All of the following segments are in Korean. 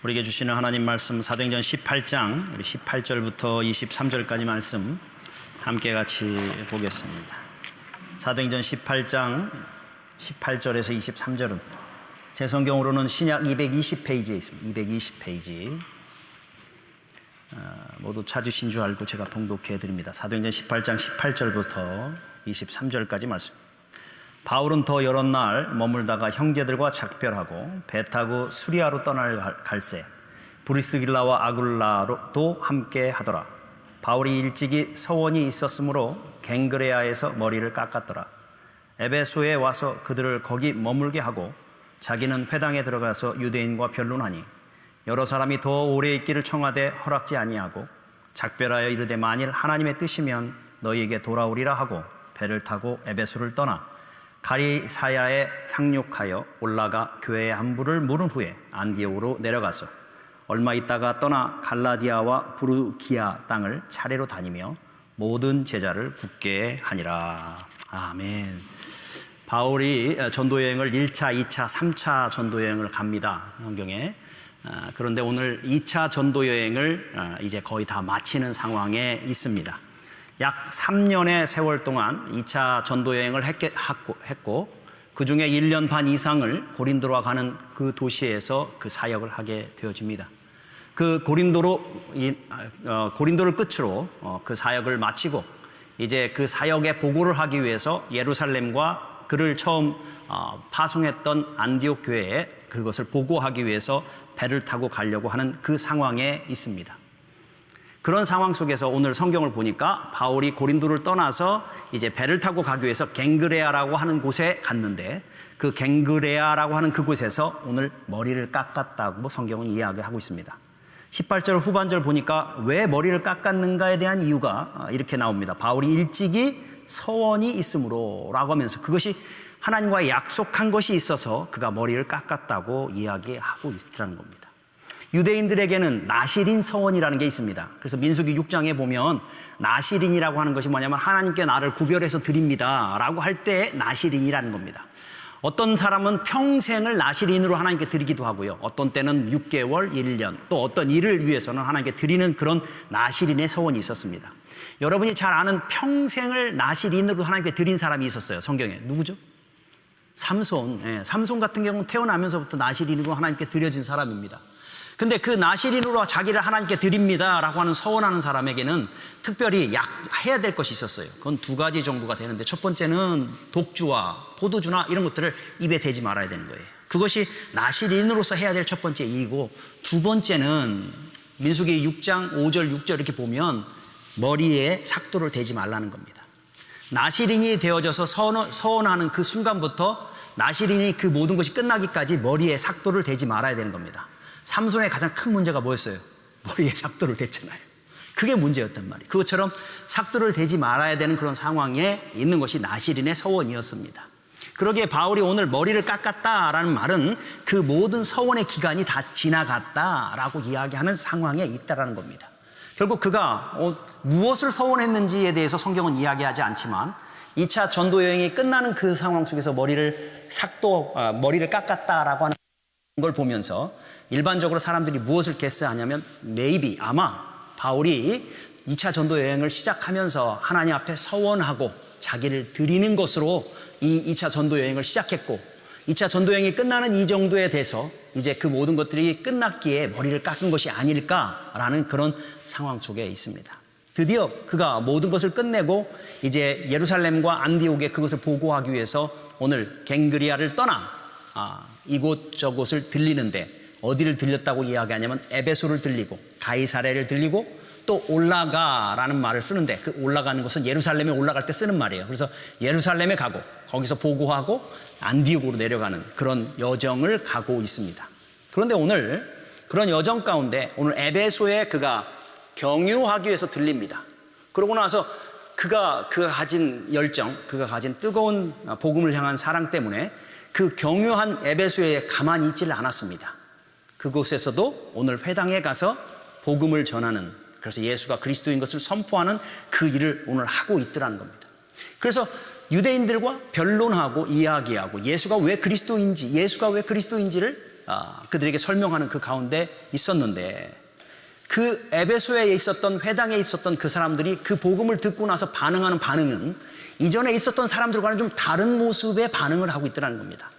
우리에게 주시는 하나님 말씀 사도행전 18장 우리 18절부터 23절까지 말씀 함께 같이 보겠습니다. 사도행전 18장 18절에서 23절은 제 성경으로는 신약 220페이지에 있습니다. 220페이지 모두 찾으신 줄 알고 제가 봉독해 드립니다. 사도행전 18장 18절부터 23절까지 말씀. 바울은 더 여러 날 머물다가 형제들과 작별하고 배 타고 수리아로 떠날 갈새 브리스길라와 아굴라도 함께 하더라. 바울이 일찍이 서원이 있었으므로 갱그레아에서 머리를 깎았더라. 에베소에 와서 그들을 거기 머물게 하고 자기는 회당에 들어가서 유대인과 변론하니 여러 사람이 더 오래 있기를 청하되 허락지 아니하고 작별하여 이르되 만일 하나님의 뜻이면 너희에게 돌아오리라 하고 배를 타고 에베소를 떠나 가리사야에 상륙하여 올라가 교회의 안부를 물은 후에 안디옥으로 내려가서 얼마 있다가 떠나 갈라디아와 부르기아 땅을 차례로 다니며 모든 제자를 굳게 하니라. 아멘. 바울이 전도여행을 1차, 2차, 3차 전도여행을 갑니다. 성경에. 그런데 오늘 2차 전도여행을 이제 거의 다 마치는 상황에 있습니다. 약 3년의 세월 동안 2차 전도여행을 했고 그 중에 1년 반 이상을 고린도로 가는 그 도시에서 그 사역을 하게 되어집니다. 그 고린도를 끝으로 그 사역을 마치고 이제 그 사역의 보고를 하기 위해서 예루살렘과 그를 처음 파송했던 안디옥 교회에 그것을 보고하기 위해서 배를 타고 가려고 하는 그 상황에 있습니다. 그런 상황 속에서 오늘 성경을 보니까 바울이 고린도를 떠나서 이제 배를 타고 가기 위해서 갱그레아라고 하는 곳에 갔는데 그 갱그레아라고 하는 그곳에서 오늘 머리를 깎았다고 성경은 이야기하고 있습니다. 18절 후반절 보니까 왜 머리를 깎았는가에 대한 이유가 이렇게 나옵니다. 바울이 일찍이 서원이 있으므로 라고 하면서 그것이 하나님과 약속한 것이 있어서 그가 머리를 깎았다고 이야기하고 있다는 겁니다. 유대인들에게는 나실인 서원이라는 게 있습니다. 그래서 민수기 6장에 보면 나실인이라고 하는 것이 뭐냐면 하나님께 나를 구별해서 드립니다 라고 할 때 나실인이라는 겁니다. 어떤 사람은 평생을 나실인으로 하나님께 드리기도 하고요. 어떤 때는 6개월, 1년 또 어떤 일을 위해서는 하나님께 드리는 그런 나실인의 서원이 있었습니다. 여러분이 잘 아는 평생을 나실인으로 하나님께 드린 사람이 있었어요. 성경에. 누구죠? 삼손. 삼손 같은 경우는 태어나면서부터 나실인으로 하나님께 드려진 사람입니다. 근데 그 나실인으로 자기를 하나님께 드립니다 라고 하는 서원하는 사람에게는 특별히 해야 될 것이 있었어요. 그건 두 가지 정도가 되는데 첫 번째는 독주와 포도주나 이런 것들을 입에 대지 말아야 되는 거예요. 그것이 나실인으로서 해야 될 첫 번째 일이고, 두 번째는 민수기 6장 5절 6절 이렇게 보면 머리에 삭도를 대지 말라는 겁니다. 나실인이 되어져서 서원하는 그 순간부터 나실인이 그 모든 것이 끝나기까지 머리에 삭도를 대지 말아야 되는 겁니다. 삼손의 가장 큰 문제가 뭐였어요? 머리에 삭도를 댔잖아요. 그게 문제였단 말이에요. 그것처럼 삭도를 대지 말아야 되는 그런 상황에 있는 것이 나실인의 서원이었습니다. 그러기에 바울이 오늘 머리를 깎았다라는 말은 그 모든 서원의 기간이 다 지나갔다라고 이야기하는 상황에 있다라는 겁니다. 결국 그가 무엇을 서원했는지에 대해서 성경은 이야기하지 않지만 2차 전도여행이 끝나는 그 상황 속에서 머리를 깎았다라고 하는 걸 보면서 일반적으로 사람들이 무엇을 게스하냐면 아마 바울이 2차 전도 여행을 시작하면서 하나님 앞에 서원하고 자기를 드리는 것으로 이 2차 전도 여행을 시작했고 2차 전도 여행이 끝나는 이 정도에 대해서 이제 그 모든 것들이 끝났기에 머리를 깎은 것이 아닐까라는 그런 상황 속에 있습니다. 드디어 그가 모든 것을 끝내고 이제 예루살렘과 안디옥에 그것을 보고하기 위해서 오늘 갱그리아를 떠나 이곳저곳을 들리는데 어디를 들렸다고 이야기하냐면 에베소를 들리고 가이사랴를 들리고 또 올라가라는 말을 쓰는데 그 올라가는 것은 예루살렘에 올라갈 때 쓰는 말이에요. 그래서 예루살렘에 가고 거기서 보고하고 안디옥으로 내려가는 그런 여정을 가고 있습니다. 그런데 오늘 그런 여정 가운데 오늘 에베소에 그가 경유하기 위해서 들립니다. 그러고 나서 그가 가진 열정, 그가 가진 뜨거운 복음을 향한 사랑 때문에 그 경유한 에베소에 가만히 있지를 않았습니다. 그곳에서도 오늘 회당에 가서 복음을 전하는, 그래서 예수가 그리스도인 것을 선포하는 그 일을 오늘 하고 있더라는 겁니다. 그래서 유대인들과 변론하고 이야기하고 예수가 왜 그리스도인지를 그들에게 설명하는 그 가운데 있었는데, 그 에베소에 있었던 회당에 있었던 그 사람들이 그 복음을 듣고 나서 반응하는 반응은 이전에 있었던 사람들과는 좀 다른 모습의 반응을 하고 있더라는 겁니다.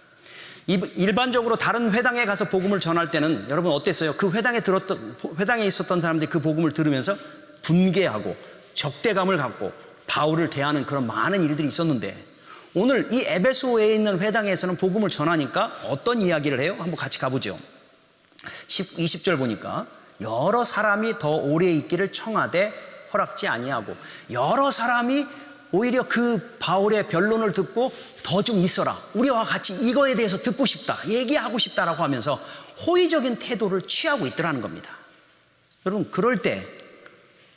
일반적으로 다른 회당에 가서 복음을 전할 때는 여러분 어땠어요? 그 회당에 있었던 사람들이 그 복음을 들으면서 분개하고 적대감을 갖고 바울을 대하는 그런 많은 일들이 있었는데, 오늘 이 에베소에 있는 회당에서는 복음을 전하니까 어떤 이야기를 해요? 한번 같이 가보죠. 20절 보니까 여러 사람이 더 오래 있기를 청하되 허락지 아니하고, 여러 사람이 오히려 그 바울의 변론을 듣고 더 좀 있어라, 우리와 같이 이거에 대해서 듣고 싶다, 얘기하고 싶다라고 하면서 호의적인 태도를 취하고 있더라는 겁니다. 여러분, 그럴 때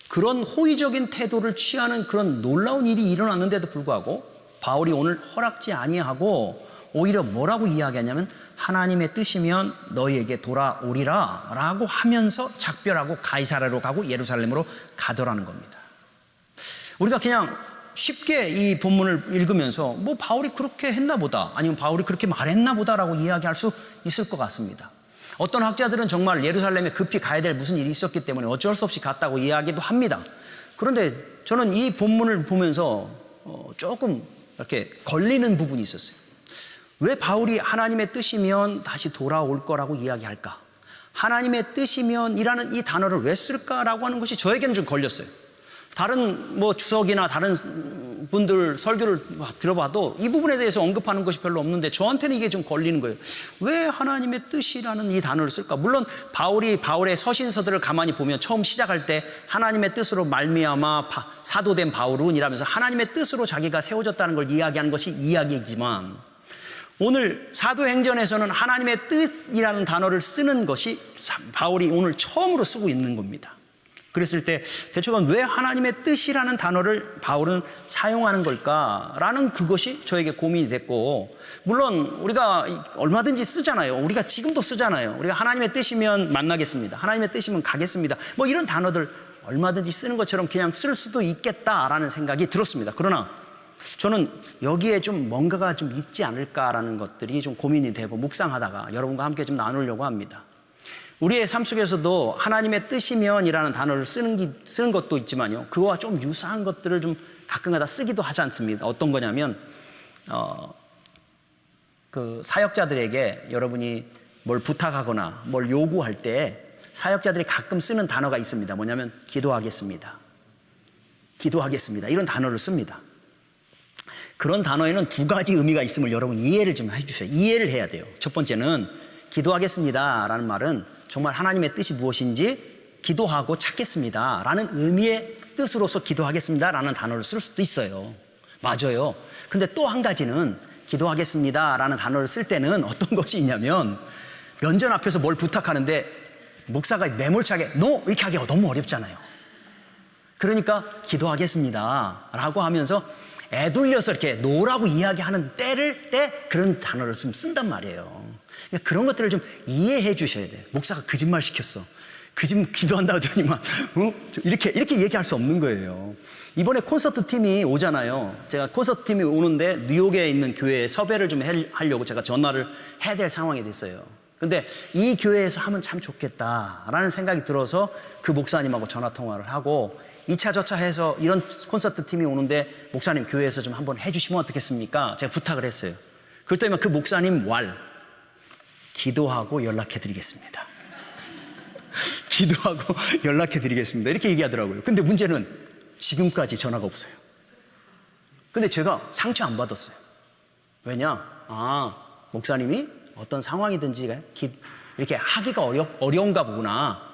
그런 호의적인 태도를 취하는 그런 놀라운 일이 일어났는데도 불구하고 바울이 오늘 허락지 아니하고 오히려 뭐라고 이야기하냐면 하나님의 뜻이면 너희에게 돌아오리라 라고 하면서 작별하고 가이사랴로 가고 예루살렘으로 가더라는 겁니다. 우리가 그냥 쉽게 이 본문을 읽으면서 뭐 바울이 그렇게 했나 보다, 아니면 바울이 그렇게 말했나 보다라고 이야기할 수 있을 것 같습니다. 어떤 학자들은 정말 예루살렘에 급히 가야 될 무슨 일이 있었기 때문에 어쩔 수 없이 갔다고 이야기도 합니다. 그런데 저는 이 본문을 보면서 조금 이렇게 걸리는 부분이 있었어요. 왜 바울이 하나님의 뜻이면 다시 돌아올 거라고 이야기할까? 하나님의 뜻이면 이라는 이 단어를 왜 쓸까라고 하는 것이 저에게는 좀 걸렸어요. 다른 뭐 주석이나 다른 분들 설교를 들어봐도 이 부분에 대해서 언급하는 것이 별로 없는데 저한테는 이게 좀 걸리는 거예요. 왜 하나님의 뜻이라는 이 단어를 쓸까? 물론 바울의 서신서들을 가만히 보면 처음 시작할 때 하나님의 뜻으로 말미암아 사도된 바울은 이라면서 하나님의 뜻으로 자기가 세워졌다는 걸 이야기하는 것이 이야기이지만, 오늘 사도행전에서는 하나님의 뜻이라는 단어를 쓰는 것이 바울이 오늘 처음으로 쓰고 있는 겁니다. 그랬을 때 대충 왜 하나님의 뜻이라는 단어를 바울은 사용하는 걸까라는 그것이 저에게 고민이 됐고, 물론 우리가 얼마든지 쓰잖아요. 우리가 지금도 쓰잖아요. 우리가 하나님의 뜻이면 만나겠습니다, 하나님의 뜻이면 가겠습니다, 뭐 이런 단어들 얼마든지 쓰는 것처럼 그냥 쓸 수도 있겠다라는 생각이 들었습니다. 그러나 저는 여기에 좀 뭔가가 좀 있지 않을까라는 것들이 좀 고민이 되고 묵상하다가 여러분과 함께 좀 나누려고 합니다. 우리의 삶 속에서도 하나님의 뜻이면이라는 단어를 쓰는 것도 있지만요, 그거와 좀 유사한 것들을 좀 가끔가다 쓰기도 하지 않습니다. 어떤 거냐면 그 사역자들에게 여러분이 뭘 부탁하거나 뭘 요구할 때 사역자들이 가끔 쓰는 단어가 있습니다. 뭐냐면 기도하겠습니다, 기도하겠습니다, 이런 단어를 씁니다. 그런 단어에는 두 가지 의미가 있음을 여러분 이해를 좀 해주세요. 이해를 해야 돼요. 첫 번째는 기도하겠습니다 라는 말은 정말 하나님의 뜻이 무엇인지 기도하고 찾겠습니다 라는 의미의 뜻으로서 기도하겠습니다 라는 단어를 쓸 수도 있어요. 맞아요. 근데 또 한 가지는 기도하겠습니다 라는 단어를 쓸 때는 어떤 것이 있냐면, 면전 앞에서 뭘 부탁하는데 목사가 매몰차게 no 이렇게 하기가 너무 어렵잖아요. 그러니까 기도하겠습니다 라고 하면서 애둘려서 이렇게 노라고 이야기하는 때 그런 단어를 좀 쓴단 말이에요. 그러니까 그런 것들을 좀 이해해 주셔야 돼요. 목사가 거짓말 시켰어, 기도한다 하더니만 이렇게 얘기할 수 없는 거예요. 이번에 콘서트 팀이 오잖아요. 제가 콘서트 팀이 오는데 뉴욕에 있는 교회에 섭외를 좀 하려고 제가 전화를 해야 될 상황이 됐어요. 근데 이 교회에서 하면 참 좋겠다라는 생각이 들어서 그 목사님하고 전화 통화를 하고 2차 저차 해서 이런 콘서트 팀이 오는데 목사님 교회에서 좀 한번 해주시면 어떻겠습니까? 제가 부탁을 했어요. 그랬더니 그 목사님 기도하고 연락해드리겠습니다. 기도하고 연락해드리겠습니다 이렇게 얘기하더라고요. 근데 문제는 지금까지 전화가 없어요. 근데 제가 상처 안 받았어요. 왜냐? 목사님이 어떤 상황이든지 이렇게 하기가 어려운가 보구나.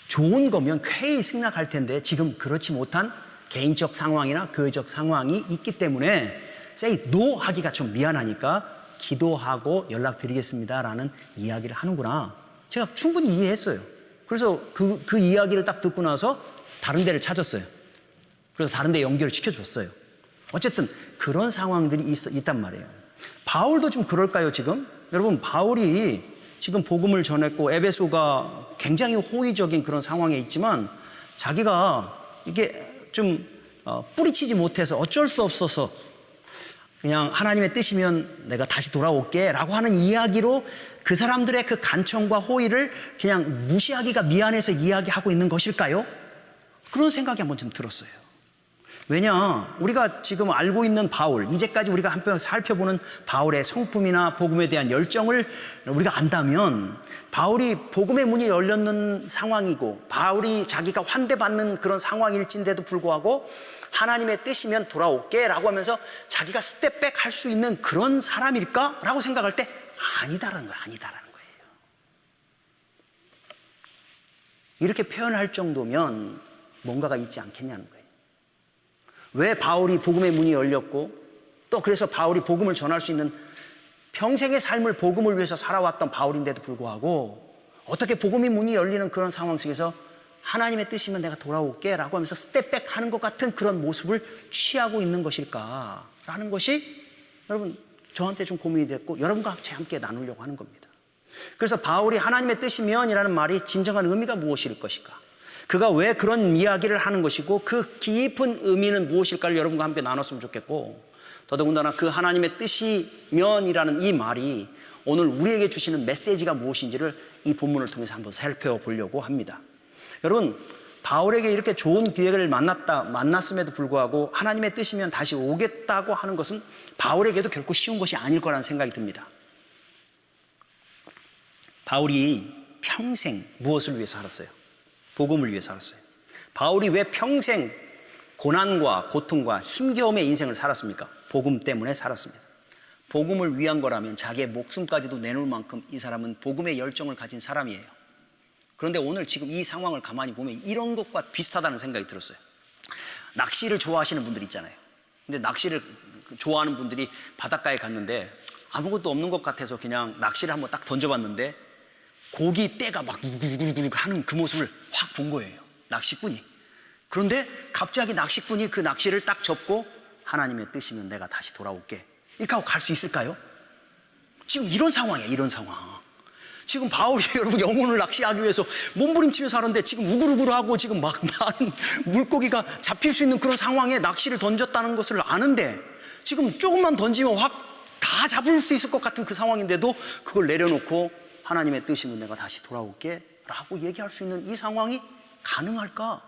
좋은 거면 쾌히 승낙할 텐데 지금 그렇지 못한 개인적 상황이나 교회적 상황이 있기 때문에 say no 하기가 좀 미안하니까 기도하고 연락드리겠습니다라는 이야기를 하는구나. 제가 충분히 이해했어요. 그래서 그 이야기를 딱 듣고 나서 다른 데를 찾았어요. 그래서 다른 데 연결을 시켜줬어요. 어쨌든 그런 상황들이 있단 말이에요. 바울도 좀 그럴까요 지금? 여러분, 바울이 지금 복음을 전했고 에베소가 굉장히 호의적인 그런 상황에 있지만 자기가 이게 좀 뿌리치지 못해서 어쩔 수 없어서 그냥 하나님의 뜻이면 내가 다시 돌아올게 라고 하는 이야기로 그 사람들의 그 간청과 호의를 그냥 무시하기가 미안해서 이야기하고 있는 것일까요? 그런 생각이 한번 좀 들었어요. 왜냐, 우리가 지금 알고 있는 바울, 이제까지 우리가 한번 살펴보는 바울의 성품이나 복음에 대한 열정을 우리가 안다면, 바울이 복음의 문이 열렸는 상황이고 바울이 자기가 환대받는 그런 상황일진데도 불구하고 하나님의 뜻이면 돌아올게 라고 하면서 자기가 스텝백 할 수 있는 그런 사람일까? 라고 생각할 때 아니다라는 거예요. 아니다라는 거예요. 이렇게 표현할 정도면 뭔가가 있지 않겠냐는 거예요. 왜 바울이 복음의 문이 열렸고 또 그래서 바울이 복음을 전할 수 있는 평생의 삶을 복음을 위해서 살아왔던 바울인데도 불구하고 어떻게 복음의 문이 열리는 그런 상황 속에서 하나님의 뜻이면 내가 돌아올게 라고 하면서 스텝백 하는 것 같은 그런 모습을 취하고 있는 것일까라는 것이 여러분 저한테 좀 고민이 됐고 여러분과 같이 함께 나누려고 하는 겁니다. 그래서 바울이 하나님의 뜻이면이라는 말이 진정한 의미가 무엇일 것일까? 그가 왜 그런 이야기를 하는 것이고 그 깊은 의미는 무엇일까를 여러분과 함께 나눴으면 좋겠고, 더더군다나 그 하나님의 뜻이면이라는 이 말이 오늘 우리에게 주시는 메시지가 무엇인지를 이 본문을 통해서 한번 살펴보려고 합니다. 여러분, 바울에게 이렇게 좋은 기회를 만났음에도 불구하고 하나님의 뜻이면 다시 오겠다고 하는 것은 바울에게도 결코 쉬운 것이 아닐 거라는 생각이 듭니다. 바울이 평생 무엇을 위해서 살았어요? 복음을 위해서 살았어요. 바울이 왜 평생 고난과 고통과 힘겨움의 인생을 살았습니까? 복음 때문에 살았습니다. 복음을 위한 거라면 자기의 목숨까지도 내놓을 만큼 이 사람은 복음의 열정을 가진 사람이에요. 그런데 오늘 지금 이 상황을 가만히 보면 이런 것과 비슷하다는 생각이 들었어요. 낚시를 좋아하시는 분들 있잖아요. 근데 낚시를 좋아하는 분들이 바닷가에 갔는데 아무것도 없는 것 같아서 그냥 낚시를 한번 딱 던져봤는데 고기 떼가 막 누구누구누구 하는 그 모습을 확 본 거예요, 낚시꾼이. 그런데 갑자기 낚시꾼이 그 낚시를 딱 접고 하나님의 뜻이면 내가 다시 돌아올게 이렇게 하고 갈 수 있을까요? 지금 이런 상황이에요. 이런 상황. 지금 바울이 여러분 영혼을 낚시하기 위해서 몸부림치면서 하는데 지금 우글우글하고 지금 막 많은 물고기가 잡힐 수 있는 그런 상황에 낚시를 던졌다는 것을 아는데 지금 조금만 던지면 확 다 잡을 수 있을 것 같은 그 상황인데도 그걸 내려놓고 하나님의 뜻이면 내가 다시 돌아올게 라고 얘기할 수 있는 이 상황이 가능할까?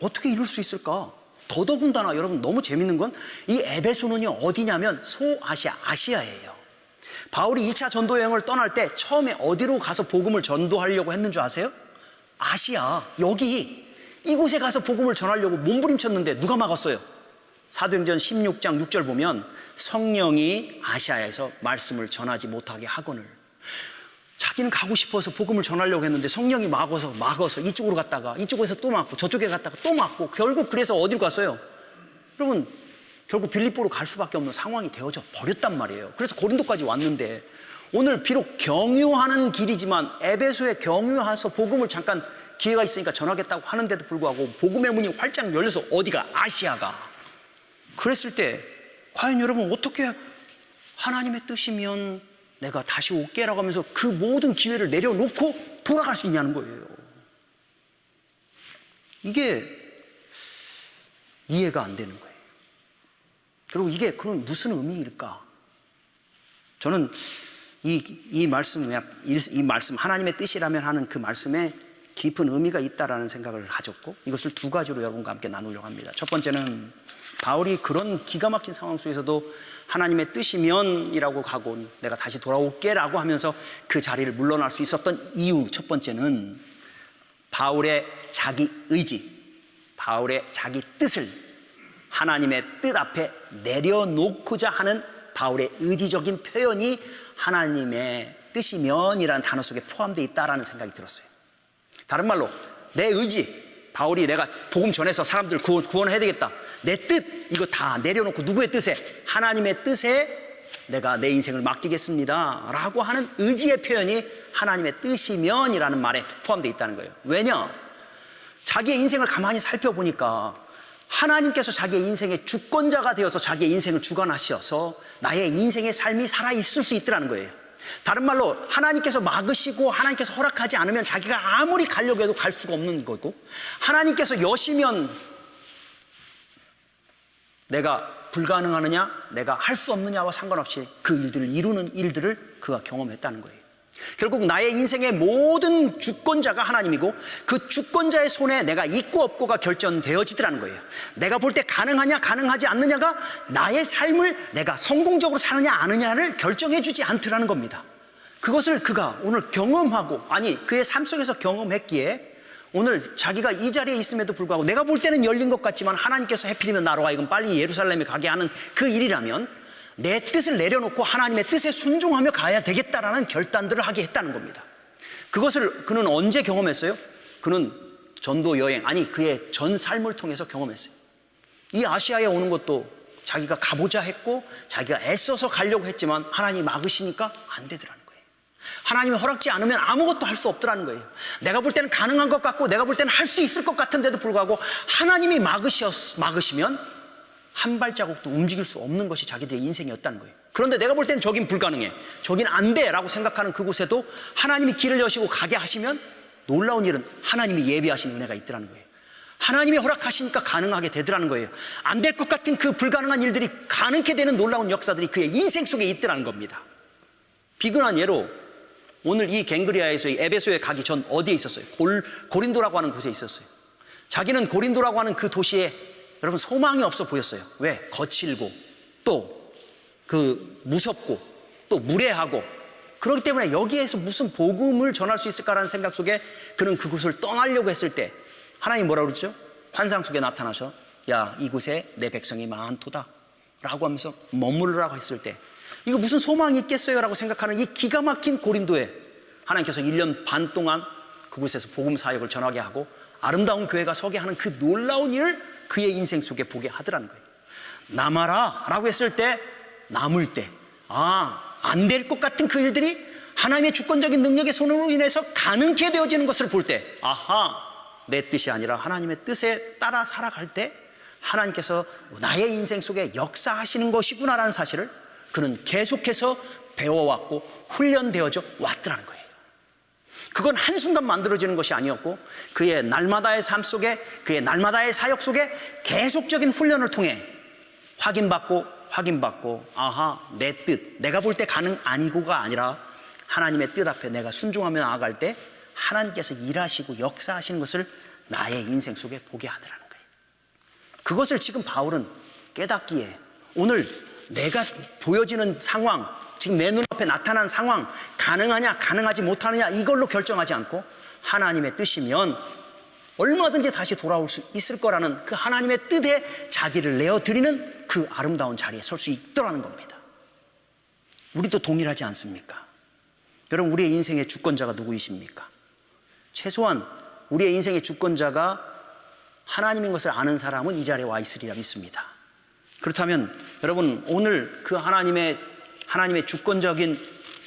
어떻게 이룰 수 있을까? 더더군다나 여러분 너무 재밌는 건 이 에베소는요 어디냐면 소아시아, 아시아예요. 바울이 2차 전도 여행을 떠날 때 처음에 어디로 가서 복음을 전도하려고 했는 줄 아세요? 아시아, 여기 이곳에 가서 복음을 전하려고 몸부림쳤는데 누가 막았어요? 사도행전 16장 6절 보면 성령이 아시아에서 말씀을 전하지 못하게 하거늘. 자기는 가고 싶어서 복음을 전하려고 했는데 성령이 막아서 이쪽으로 갔다가 이쪽에서 또 막고 저쪽에 갔다가 또 막고 결국 그래서 어디로 갔어요? 여러분 결국 빌립보로 갈 수밖에 없는 상황이 되어져 버렸단 말이에요. 그래서 고린도까지 왔는데 오늘 비록 경유하는 길이지만 에베소에 경유해서 복음을 잠깐 기회가 있으니까 전하겠다고 하는데도 불구하고 복음의 문이 활짝 열려서 어디가? 아시아가. 그랬을 때 과연 여러분 어떻게 하나님의 뜻이면 내가 다시 올게라고 하면서 그 모든 기회를 내려놓고 돌아갈 수 있냐는 거예요. 이게 이해가 안 되는 거예요. 그리고 이게 그럼 무슨 의미일까? 저는 이 말씀 하나님의 뜻이라면 하는 그 말씀에 깊은 의미가 있다라는 생각을 가졌고 이것을 두 가지로 여러분과 함께 나누려고 합니다. 첫 번째는 바울이 그런 기가 막힌 상황 속에서도 하나님의 뜻이면이라고 가고 내가 다시 돌아올게 라고 하면서 그 자리를 물러날 수 있었던 이유, 첫 번째는 바울의 자기 의지, 바울의 자기 뜻을 하나님의 뜻 앞에 내려놓고자 하는 바울의 의지적인 표현이 하나님의 뜻이면이라는 단어 속에 포함되어 있다라는 생각이 들었어요. 다른 말로 내 의지, 바울이 내가 복음 전해서 사람들 구원해야 되겠다, 내 뜻 이거 다 내려놓고 누구의 뜻에? 하나님의 뜻에 내가 내 인생을 맡기겠습니다 라고 하는 의지의 표현이 하나님의 뜻이면이라는 말에 포함되어 있다는 거예요. 왜냐? 자기의 인생을 가만히 살펴보니까 하나님께서 자기의 인생의 주권자가 되어서 자기의 인생을 주관하셔서 나의 인생의 삶이 살아있을 수 있더라는 거예요. 다른 말로 하나님께서 막으시고 하나님께서 허락하지 않으면 자기가 아무리 가려고 해도 갈 수가 없는 거고, 하나님께서 여시면 내가 불가능하느냐, 내가 할 수 없느냐와 상관없이 그 일들을 이루는 일들을 그가 경험했다는 거예요. 결국 나의 인생의 모든 주권자가 하나님이고 그 주권자의 손에 내가 있고 없고가 결정되어지더라는 거예요. 내가 볼 때 가능하냐 가능하지 않느냐가 나의 삶을 내가 성공적으로 사느냐 아느냐를 결정해 주지 않더라는 겁니다. 그것을 그가 오늘 경험하고, 아니 그의 삶 속에서 경험했기에 오늘 자기가 이 자리에 있음에도 불구하고 내가 볼 때는 열린 것 같지만 하나님께서 해필이면 나로 하여금 빨리 예루살렘에 가게 하는 그 일이라면 내 뜻을 내려놓고 하나님의 뜻에 순종하며 가야 되겠다라는 결단들을 하게 했다는 겁니다. 그것을 그는 언제 경험했어요? 그는 전도 여행, 아니 그의 전 삶을 통해서 경험했어요. 이 아시아에 오는 것도 자기가 가보자 했고 자기가 애써서 가려고 했지만 하나님이 막으시니까 안 되더라는 거예요. 하나님이 허락지 않으면 아무것도 할 수 없더라는 거예요. 내가 볼 때는 가능한 것 같고 내가 볼 때는 할 수 있을 것 같은데도 불구하고 하나님이 막으시면 한 발자국도 움직일 수 없는 것이 자기들의 인생이었다는 거예요. 그런데 내가 볼 때는 저긴 불가능해, 저긴 안 돼 라고 생각하는 그곳에도 하나님이 길을 여시고 가게 하시면 놀라운 일은 하나님이 예비하신 은혜가 있더라는 거예요. 하나님이 허락하시니까 가능하게 되더라는 거예요. 안 될 것 같은 그 불가능한 일들이 가능케 되는 놀라운 역사들이 그의 인생 속에 있더라는 겁니다. 비근한 예로 오늘 이 갱그리아에서 에베소에 가기 전 어디에 있었어요? 고린도라고 하는 곳에 있었어요. 자기는 고린도라고 하는 그 도시에 여러분 소망이 없어 보였어요. 왜? 거칠고 또 그 무섭고 또 무례하고, 그렇기 때문에 여기에서 무슨 복음을 전할 수 있을까라는 생각 속에 그는 그곳을 떠나려고 했을 때 하나님 뭐라고 그러죠? 환상 속에 나타나셔 야 이곳에 내 백성이 많도다 라고 하면서 머무르라고 했을 때 이거 무슨 소망이 있겠어요? 라고 생각하는 이 기가 막힌 고린도에 하나님께서 1년 반 동안 그곳에서 복음 사역을 전하게 하고 아름다운 교회가 서게 하는 그 놀라운 일을 그의 인생 속에 보게 하더라는 거예요. 남아라 라고 했을 때 남을 때 안 될 것 같은 그 일들이 하나님의 주권적인 능력의 손으로 인해서 가능케 되어지는 것을 볼 때 아하, 내 뜻이 아니라 하나님의 뜻에 따라 살아갈 때 하나님께서 나의 인생 속에 역사하시는 것이구나라는 사실을 그는 계속해서 배워왔고 훈련되어져 왔더라는 거예요. 그건 한순간 만들어지는 것이 아니었고 그의 날마다의 삶 속에, 그의 날마다의 사역 속에 계속적인 훈련을 통해 확인받고 아하, 내 뜻, 내가 볼 때 가능 아니고가 아니라 하나님의 뜻 앞에 내가 순종하며 나아갈 때 하나님께서 일하시고 역사하시는 것을 나의 인생 속에 보게 하더라는 거예요. 그것을 지금 바울은 깨닫기에 오늘 내가 보여지는 상황, 지금 내 눈앞에 나타난 상황, 가능하냐 가능하지 못하느냐 이걸로 결정하지 않고 하나님의 뜻이면 얼마든지 다시 돌아올 수 있을 거라는 그 하나님의 뜻에 자기를 내어드리는 그 아름다운 자리에 설 수 있더라는 겁니다. 우리도 동일하지 않습니까? 여러분, 우리의 인생의 주권자가 누구이십니까? 최소한 우리의 인생의 주권자가 하나님인 것을 아는 사람은 이 자리에 와 있으리라 믿습니다. 그렇다면 여러분, 오늘 그 하나님의 주권적인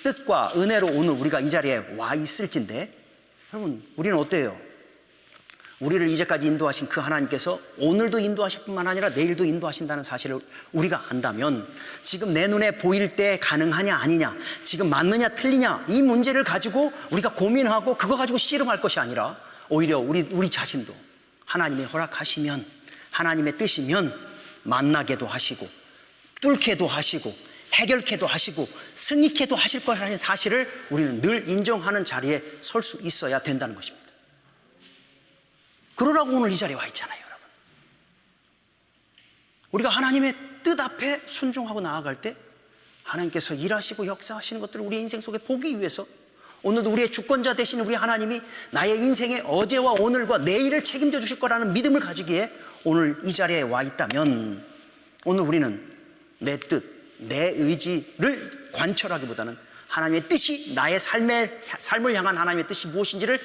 뜻과 은혜로 오늘 우리가 이 자리에 와 있을진데 여러분, 우리는 어때요? 우리를 이제까지 인도하신 그 하나님께서 오늘도 인도하실 뿐만 아니라 내일도 인도하신다는 사실을 우리가 안다면 지금 내 눈에 보일 때 가능하냐 아니냐, 지금 맞느냐 틀리냐 이 문제를 가지고 우리가 고민하고 그거 가지고 씨름할 것이 아니라 오히려 우리 자신도 하나님이 허락하시면, 하나님의 뜻이면 만나게도 하시고 뚫게도 하시고 해결케도 하시고 승리케도 하실 거라는 사실을 우리는 늘 인정하는 자리에 설 수 있어야 된다는 것입니다. 그러라고 오늘 이 자리에 와 있잖아요, 여러분. 우리가 하나님의 뜻 앞에 순종하고 나아갈 때 하나님께서 일하시고 역사하시는 것들을 우리의 인생 속에 보기 위해서 오늘도 우리의 주권자 되신 우리 하나님이 나의 인생의 어제와 오늘과 내일을 책임져 주실 거라는 믿음을 가지기에 오늘 이 자리에 와 있다면 오늘 우리는 내 뜻, 내 의지를 관철하기보다는 하나님의 뜻이 나의 삶을 향한 하나님의 뜻이 무엇인지를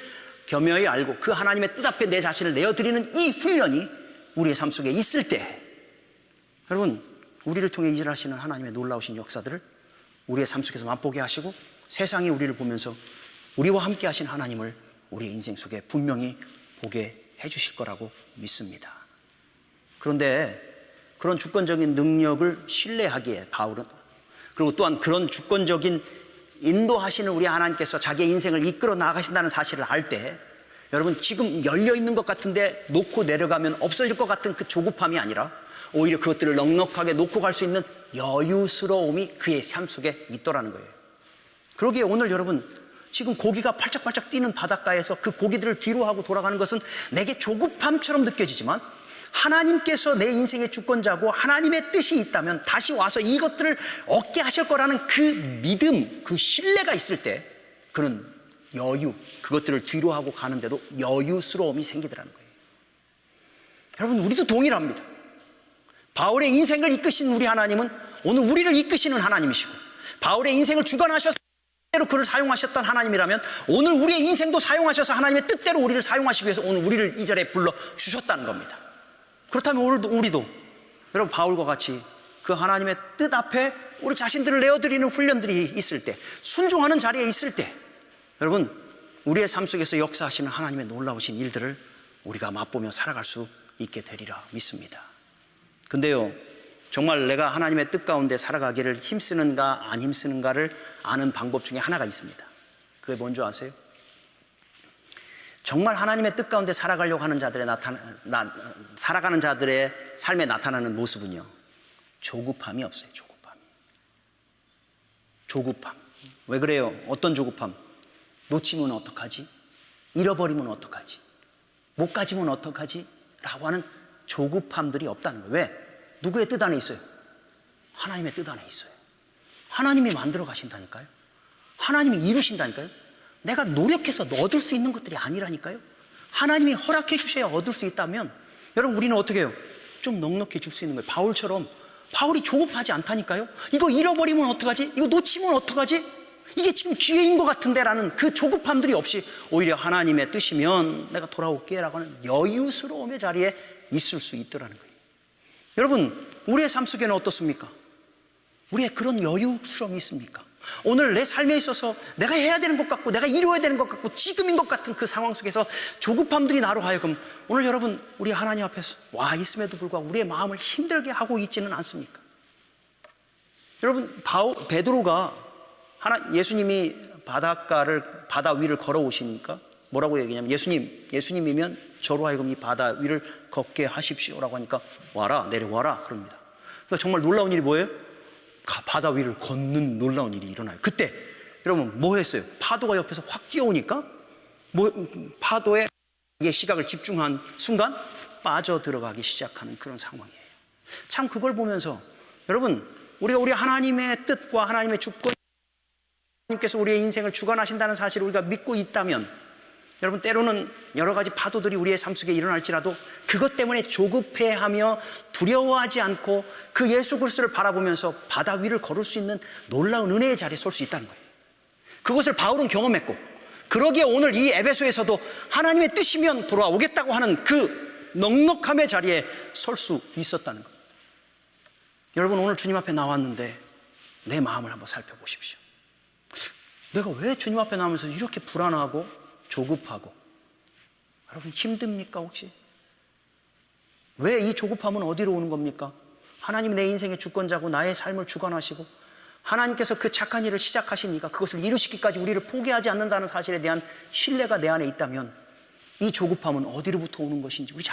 겸허히 알고 그 하나님의 뜻 앞에 내 자신을 내어드리는 이 훈련이 우리의 삶 속에 있을 때 여러분, 우리를 통해 일하시는 하나님의 놀라우신 역사들을 우리의 삶 속에서 맛보게 하시고 세상이 우리를 보면서 우리와 함께 하신 하나님을 우리의 인생 속에 분명히 보게 해주실 거라고 믿습니다. 그런데 그런 주권적인 능력을 신뢰하기에 바울은, 그리고 또한 그런 주권적인 인도하시는 우리 하나님께서 자기의 인생을 이끌어 나가신다는 사실을 알 때 여러분, 지금 열려있는 것 같은데 놓고 내려가면 없어질 것 같은 그 조급함이 아니라 오히려 그것들을 넉넉하게 놓고 갈 수 있는 여유스러움이 그의 삶 속에 있더라는 거예요. 그러기에 오늘 여러분, 지금 고기가 팔짝팔짝 뛰는 바닷가에서 그 고기들을 뒤로 하고 돌아가는 것은 내게 조급함처럼 느껴지지만, 하나님께서 내 인생의 주권자고 하나님의 뜻이 있다면 다시 와서 이것들을 얻게 하실 거라는 그 믿음, 그 신뢰가 있을 때 그는 여유, 그것들을 뒤로 하고 가는데도 여유스러움이 생기더라는 거예요. 여러분, 우리도 동일합니다. 바울의 인생을 이끄신 우리 하나님은 오늘 우리를 이끄시는 하나님이시고, 바울의 인생을 주관하셔서 뜻대로 그를 사용하셨던 하나님이라면 오늘 우리의 인생도 사용하셔서 하나님의 뜻대로 우리를 사용하시기 위해서 오늘 우리를 이 자리에 불러주셨다는 겁니다. 그렇다면 오늘도 우리도 여러분 바울과 같이 그 하나님의 뜻 앞에 우리 자신들을 내어드리는 훈련들이 있을 때, 순종하는 자리에 있을 때 여러분 우리의 삶 속에서 역사하시는 하나님의 놀라우신 일들을 우리가 맛보며 살아갈 수 있게 되리라 믿습니다. 근데요, 정말 내가 하나님의 뜻 가운데 살아가기를 힘쓰는가 안 힘쓰는가를 아는 방법 중에 하나가 있습니다. 그게 뭔지 아세요? 정말 하나님의 뜻 가운데 살아가려고 하는 자들의 살아가는 자들의 삶에 나타나는 모습은요, 조급함이 없어요. 조급함. 왜 그래요? 어떤 조급함? 놓치면 어떡하지? 잃어버리면 어떡하지? 못 가지면 어떡하지? 라고 하는 조급함들이 없다는 거예요. 왜? 누구의 뜻 안에 있어요? 하나님의 뜻 안에 있어요. 하나님이 만들어 가신다니까요. 하나님이 이루신다니까요. 내가 노력해서 얻을 수 있는 것들이 아니라니까요. 하나님이 허락해 주셔야 얻을 수 있다면 여러분 우리는 어떻게 해요? 좀 넉넉해 줄 수 있는 거예요. 바울처럼. 바울이 조급하지 않다니까요. 이거 잃어버리면 어떡하지? 이거 놓치면 어떡하지? 이게 지금 기회인 것 같은데 라는 그 조급함들이 없이 오히려 하나님의 뜻이면 내가 돌아올게 라고 하는 여유스러움의 자리에 있을 수 있더라는 거예요. 여러분 우리의 삶 속에는 어떻습니까? 우리의 그런 여유스러움이 있습니까? 오늘 내 삶에 있어서 내가 해야 되는 것 같고 내가 이루어야 되는 것 같고 지금인 것 같은 그 상황 속에서 조급함들이 나로 하여금 오늘 여러분 우리 하나님 앞에서 와 있음에도 불구하고 우리의 마음을 힘들게 하고 있지는 않습니까? 여러분 베드로가 예수님이 바다 위를 걸어오시니까 뭐라고 얘기냐면 예수님이면 저로 하여금 이 바다 위를 걷게 하십시오라고 하니까 와라 내려와라 그럽니다. 그러니까 정말 놀라운 일이 뭐예요? 바다 위를 걷는 놀라운 일이 일어나요. 그때 여러분 뭐 했어요? 파도가 옆에서 확 뛰어오니까 파도에 시각을 집중한 순간 빠져 들어가기 시작하는 그런 상황이에요. 참 그걸 보면서 여러분 우리 하나님의 뜻과 하나님의 주권, 하나님께서 우리의 인생을 주관하신다는 사실을 우리가 믿고 있다면 여러분 때로는 여러 가지 파도들이 우리의 삶 속에 일어날지라도 그것 때문에 조급해하며 두려워하지 않고 그 예수 그리스도를 바라보면서 바다 위를 걸을 수 있는 놀라운 은혜의 자리에 설 수 있다는 거예요. 그것을 바울은 경험했고 그러기에 오늘 이 에베소에서도 하나님의 뜻이면 돌아오겠다고 하는 그 넉넉함의 자리에 설 수 있었다는 거예요. 여러분 오늘 주님 앞에 나왔는데 내 마음을 한번 살펴보십시오. 내가 왜 주님 앞에 나오면서 이렇게 불안하고 조급하고 여러분 힘듭니까 혹시? 왜 이 조급함은 어디로 오는 겁니까? 하나님이 내 인생의 주권자고 나의 삶을 주관하시고 하나님께서 그 착한 일을 시작하시니까 그것을 이루시기까지 우리를 포기하지 않는다는 사실에 대한 신뢰가 내 안에 있다면 이 조급함은 어디로부터 오는 것인지 우리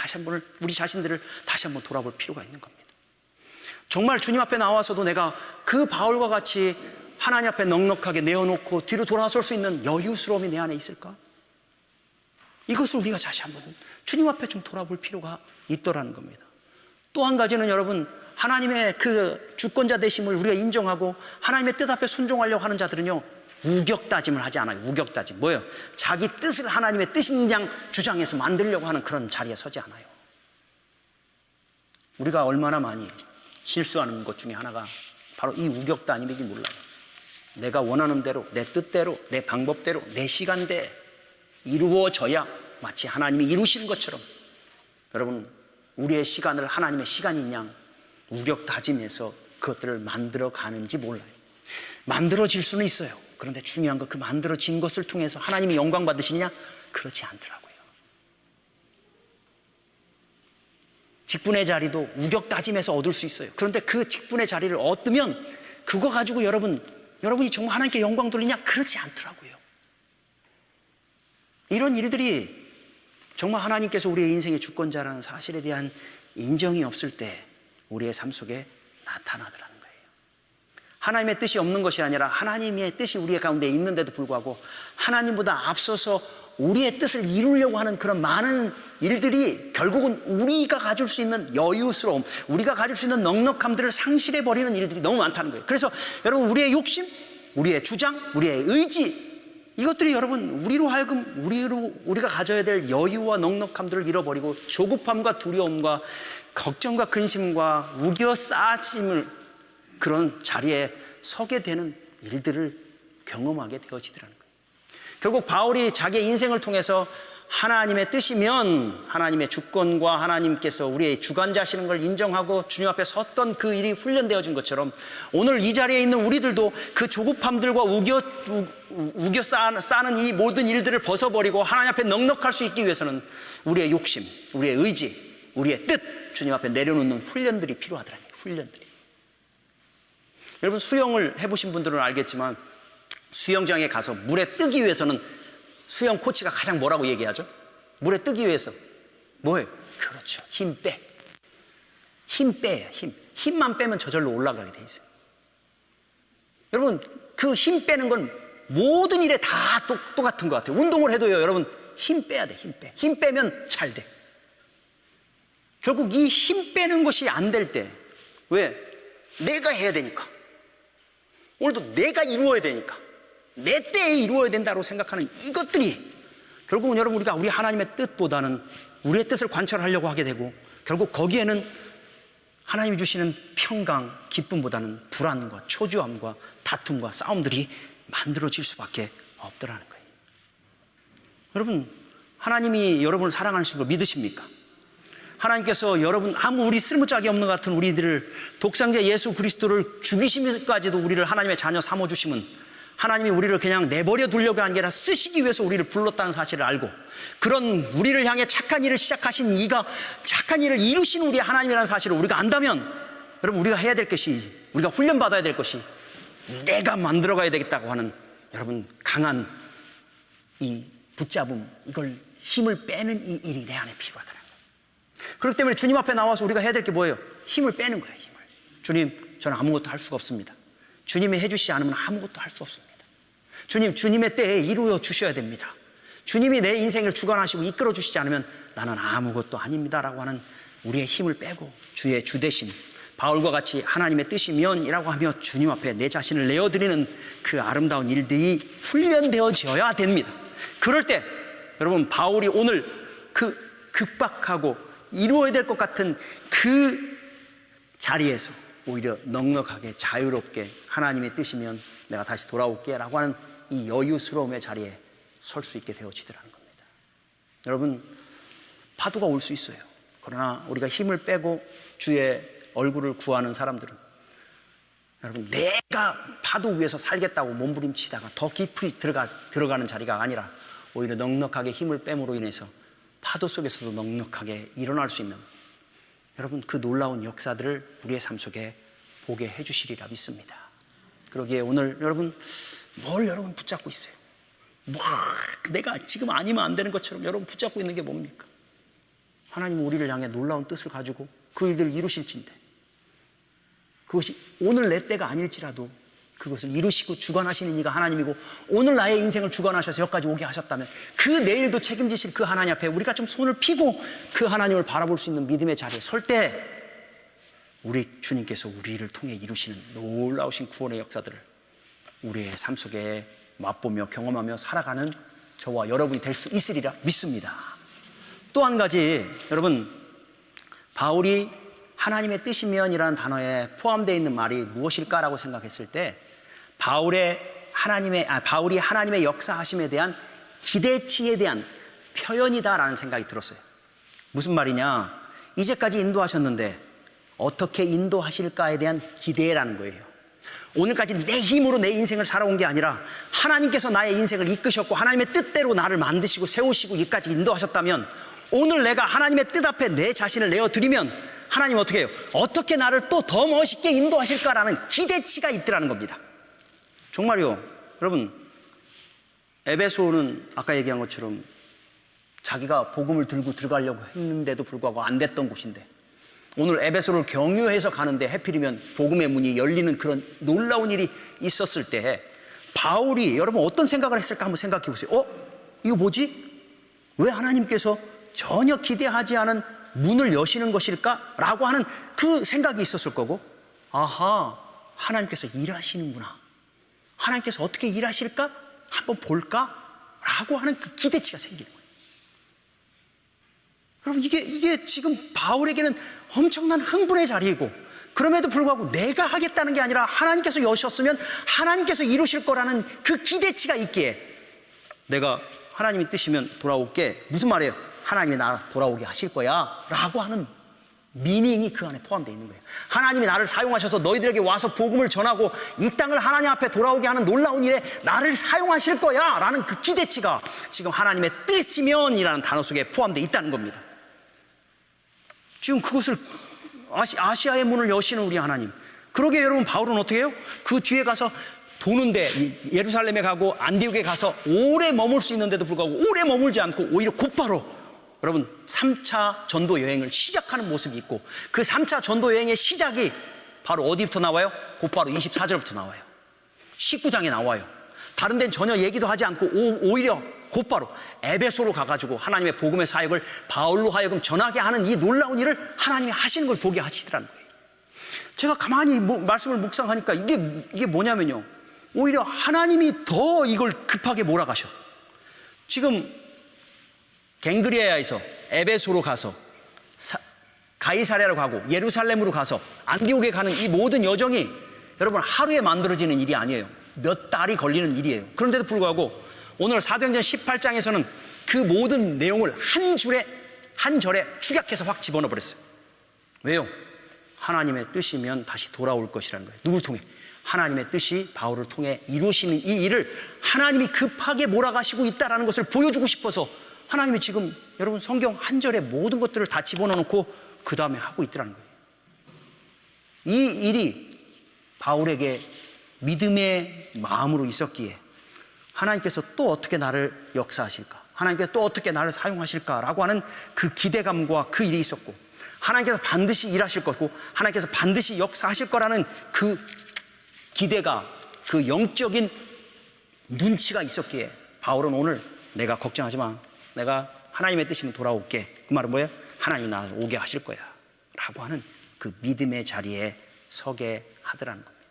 자신들을 다시 한번 돌아볼 필요가 있는 겁니다. 정말 주님 앞에 나와서도 내가 그 바울과 같이 하나님 앞에 넉넉하게 내어놓고 뒤로 돌아설 수 있는 여유스러움이 내 안에 있을까? 이것을 우리가 다시 한번 주님 앞에 좀 돌아볼 필요가 있더라는 겁니다. 또 한 가지는 여러분 하나님의 그 주권자 되심을 우리가 인정하고 하나님의 뜻 앞에 순종하려고 하는 자들은요 우격다짐을 하지 않아요. 우격다짐 뭐예요? 자기 뜻을 하나님의 뜻인 양 주장해서 만들려고 하는 그런 자리에 서지 않아요. 우리가 얼마나 많이 실수하는 것 중에 하나가 바로 이 우격다짐이기 몰라요. 내가 원하는 대로 내 뜻대로 내 방법대로 내 시간대에 이루어져야 마치 하나님이 이루시는 것처럼 여러분 우리의 시간을 하나님의 시간인 양 우격다짐해서 그것들을 만들어 가는지 몰라요. 만들어질 수는 있어요. 그런데 중요한 건 그 만들어진 것을 통해서 하나님이 영광 받으시느냐? 그렇지 않더라고요. 직분의 자리도 우격다짐해서 얻을 수 있어요. 그런데 그 직분의 자리를 얻으면 그거 가지고 여러분이 정말 하나님께 영광 돌리냐? 그렇지 않더라고요. 이런 일들이 정말 하나님께서 우리의 인생의 주권자라는 사실에 대한 인정이 없을 때 우리의 삶 속에 나타나더라는 거예요. 하나님의 뜻이 없는 것이 아니라 하나님의 뜻이 우리의 가운데 있는데도 불구하고 하나님보다 앞서서 우리의 뜻을 이루려고 하는 그런 많은 일들이 결국은 우리가 가질 수 있는 여유스러움, 우리가 가질 수 있는 넉넉함들을 상실해버리는 일들이 너무 많다는 거예요. 그래서 여러분, 우리의 욕심, 우리의 주장, 우리의 의지, 이것들이 여러분 우리로 하여금 우리가 가져야 될 여유와 넉넉함들을 잃어버리고 조급함과 두려움과 걱정과 근심과 우겨 쌓아짐을 그런 자리에 서게 되는 일들을 경험하게 되어지더라는 거예요. 결국 바울이 자기의 인생을 통해서 하나님의 뜻이면 하나님의 주권과 하나님께서 우리의 주관자시는 걸 인정하고 주님 앞에 섰던 그 일이 훈련되어진 것처럼 오늘 이 자리에 있는 우리들도 그 조급함들과 우겨 쌓는 이 모든 일들을 벗어버리고 하나님 앞에 넉넉할 수 있기 위해서는 우리의 욕심, 우리의 의지, 우리의 뜻 주님 앞에 내려놓는 훈련들이 필요하더라고요. 훈련들이. 여러분, 수영을 해보신 분들은 알겠지만 수영장에 가서 물에 뜨기 위해서는 수영 코치가 가장 뭐라고 얘기하죠? 물에 뜨기 위해서 뭐예요? 그렇죠, 힘 빼. 힘 빼요. 힘만 빼면 저절로 올라가게 돼 있어요. 여러분, 그 힘 빼는 건 모든 일에 다 똑같은 것 같아요. 운동을 해도요, 여러분 힘 빼야 돼. 힘 빼면 잘 돼. 결국 이 힘 빼는 것이 안 될 때, 왜? 내가 해야 되니까, 오늘도 내가 이루어야 되니까, 내 때에 이루어야 된다고 생각하는 이것들이 결국은 여러분 우리가 우리 하나님의 뜻보다는 우리의 뜻을 관철하려고 하게 되고, 결국 거기에는 하나님이 주시는 평강, 기쁨보다는 불안과 초조함과 다툼과 싸움들이 만들어질 수밖에 없더라는 거예요. 여러분, 하나님이 여러분을 사랑하시는 걸 믿으십니까? 하나님께서 여러분 아무 우리 쓸모짝이 없는 것 같은 우리들을 독생자 예수 그리스도를 죽이시면서까지도 우리를 하나님의 자녀 삼아주심은 하나님이 우리를 그냥 내버려 두려고 한 게 아니라 쓰시기 위해서 우리를 불렀다는 사실을 알고, 그런 우리를 향해 착한 일을 시작하신 이가 착한 일을 이루신 우리 하나님이라는 사실을 우리가 안다면, 여러분 우리가 해야 될 것이, 우리가 훈련받아야 될 것이 내가 만들어가야 되겠다고 하는 여러분 강한 이 붙잡음, 이걸 힘을 빼는 이 일이 내 안에 필요하더라고요. 그렇기 때문에 주님 앞에 나와서 우리가 해야 될 게 뭐예요? 힘을 빼는 거예요. 힘을. 주님, 저는 아무것도 할 수가 없습니다. 주님이 해주시지 않으면 아무것도 할 수 없습니다. 주님, 주님의 때에 이루어 주셔야 됩니다. 주님이 내 인생을 주관하시고 이끌어 주시지 않으면 나는 아무것도 아닙니다라고 하는 우리의 힘을 빼고 주의 주대심, 바울과 같이 하나님의 뜻이면이라고 하며 주님 앞에 내 자신을 내어드리는 그 아름다운 일들이 훈련되어져야 됩니다. 그럴 때 여러분, 바울이 오늘 그 급박하고 이루어야 될 것 같은 그 자리에서 오히려 넉넉하게 자유롭게 하나님의 뜻이면 내가 다시 돌아올게 라고 하는 이 여유스러움의 자리에 설 수 있게 되어지더라는 겁니다. 여러분, 파도가 올 수 있어요. 그러나 우리가 힘을 빼고 주의 얼굴을 구하는 사람들은, 여러분, 내가 파도 위에서 살겠다고 몸부림치다가 더 깊이 들어가는 자리가 아니라 오히려 넉넉하게 힘을 뺨으로 인해서 파도 속에서도 넉넉하게 일어날 수 있는, 여러분, 그 놀라운 역사들을 우리의 삶 속에 보게 해주시리라 믿습니다. 그러기에 오늘 여러분, 뭘 여러분 붙잡고 있어요? 내가 지금 아니면 안 되는 것처럼 여러분 붙잡고 있는 게 뭡니까? 하나님은 우리를 향해 놀라운 뜻을 가지고 그 일들을 이루실진데, 그것이 오늘 내 때가 아닐지라도 그것을 이루시고 주관하시는 이가 하나님이고, 오늘 나의 인생을 주관하셔서 여기까지 오게 하셨다면 그 내일도 책임지실 그 하나님 앞에 우리가 좀 손을 피고 그 하나님을 바라볼 수 있는 믿음의 자리에 설 때, 우리 주님께서 우리를 통해 이루시는 놀라우신 구원의 역사들을 우리의 삶 속에 맛보며 경험하며 살아가는 저와 여러분이 될 수 있으리라 믿습니다. 또 한 가지, 여러분, 바울이 하나님의 뜻이면이라는 단어에 포함되어 있는 말이 무엇일까라고 생각했을 때, 바울이 하나님의 역사하심에 대한 기대치에 대한 표현이다라는 생각이 들었어요. 무슨 말이냐? 이제까지 인도하셨는데 어떻게 인도하실까에 대한 기대라는 거예요. 오늘까지 내 힘으로 내 인생을 살아온 게 아니라 하나님께서 나의 인생을 이끄셨고 하나님의 뜻대로 나를 만드시고 세우시고 여기까지 인도하셨다면, 오늘 내가 하나님의 뜻 앞에 내 자신을 내어드리면 하나님 어떻게 해요? 어떻게 나를 또 더 멋있게 인도하실까라는 기대치가 있더라는 겁니다. 정말요. 여러분, 에베소는 아까 얘기한 것처럼 자기가 복음을 들고 들어가려고 했는데도 불구하고 안 됐던 곳인데, 오늘 에베소를 경유해서 가는데 해필이면 복음의 문이 열리는 그런 놀라운 일이 있었을 때 바울이 여러분 어떤 생각을 했을까 한번 생각해 보세요. 이거 뭐지? 왜 하나님께서 전혀 기대하지 않은 문을 여시는 것일까? 라고 하는 그 생각이 있었을 거고, 아하, 하나님께서 일하시는구나, 하나님께서 어떻게 일하실까? 한번 볼까? 라고 하는 그 기대치가 생기는 거예요. 여러분 이게 지금 바울에게는 엄청난 흥분의 자리이고, 그럼에도 불구하고 내가 하겠다는 게 아니라 하나님께서 여셨으면 하나님께서 이루실 거라는 그 기대치가 있기에, 내가 하나님이 뜻이면 돌아올게, 무슨 말이에요? 하나님이 나 돌아오게 하실 거야 라고 하는 미닝이 그 안에 포함되어 있는 거예요. 하나님이 나를 사용하셔서 너희들에게 와서 복음을 전하고 이 땅을 하나님 앞에 돌아오게 하는 놀라운 일에 나를 사용하실 거야 라는 그 기대치가 지금 하나님의 뜻이면 이라는 단어 속에 포함되어 있다는 겁니다. 지금 그것을 아시아의 문을 여시는 우리 하나님, 그러게 여러분 바울은 어떻게 해요? 그 뒤에 가서 도는데, 예루살렘에 가고 안디옥에 가서 오래 머물 수 있는데도 불구하고 오래 머물지 않고 오히려 곧바로 여러분 3차 전도 여행을 시작하는 모습이 있고, 그 3차 전도 여행의 시작이 바로 어디부터 나와요? 곧바로 24절부터 나와요. 19장에 나와요. 다른 데는 전혀 얘기도 하지 않고 오히려 곧바로 에베소로 가가지고 하나님의 복음의 사역을 바울로 하여금 전하게 하는 이 놀라운 일을 하나님이 하시는 걸 보게 하시더라는 거예요. 제가 가만히 말씀을 묵상하니까 이게 뭐냐면요, 오히려 하나님이 더 이걸 급하게 몰아가셔. 지금 갱그리아에서 에베소로 가서 가이사랴로 가고 예루살렘으로 가서 안디옥에 가는 이 모든 여정이 여러분 하루에 만들어지는 일이 아니에요. 몇 달이 걸리는 일이에요. 그런데도 불구하고 오늘 사도행전 18장에서는 그 모든 내용을 한 절에 축약해서 확 집어넣어 버렸어요. 왜요? 하나님의 뜻이면 다시 돌아올 것이라는 거예요. 누굴 통해? 하나님의 뜻이 바울을 통해 이루시는 이 일을 하나님이 급하게 몰아가시고 있다는 것을 보여주고 싶어서 하나님이 지금 여러분 성경 한 절에 모든 것들을 다 집어넣고 그 다음에 하고 있더라는 거예요. 이 일이 바울에게 믿음의 마음으로 있었기에 하나님께서 또 어떻게 나를 역사하실까, 하나님께서 또 어떻게 나를 사용하실까라고 하는 그 기대감과 그 일이 있었고, 하나님께서 반드시 일하실 거고 하나님께서 반드시 역사하실 거라는 그 기대가, 그 영적인 눈치가 있었기에 바울은 오늘 내가 걱정하지 마, 내가 하나님의 뜻이면 돌아올게. 그 말은 뭐예요? 하나님이 나를 오게 하실 거야 라고 하는 그 믿음의 자리에 서게 하더라는 겁니다.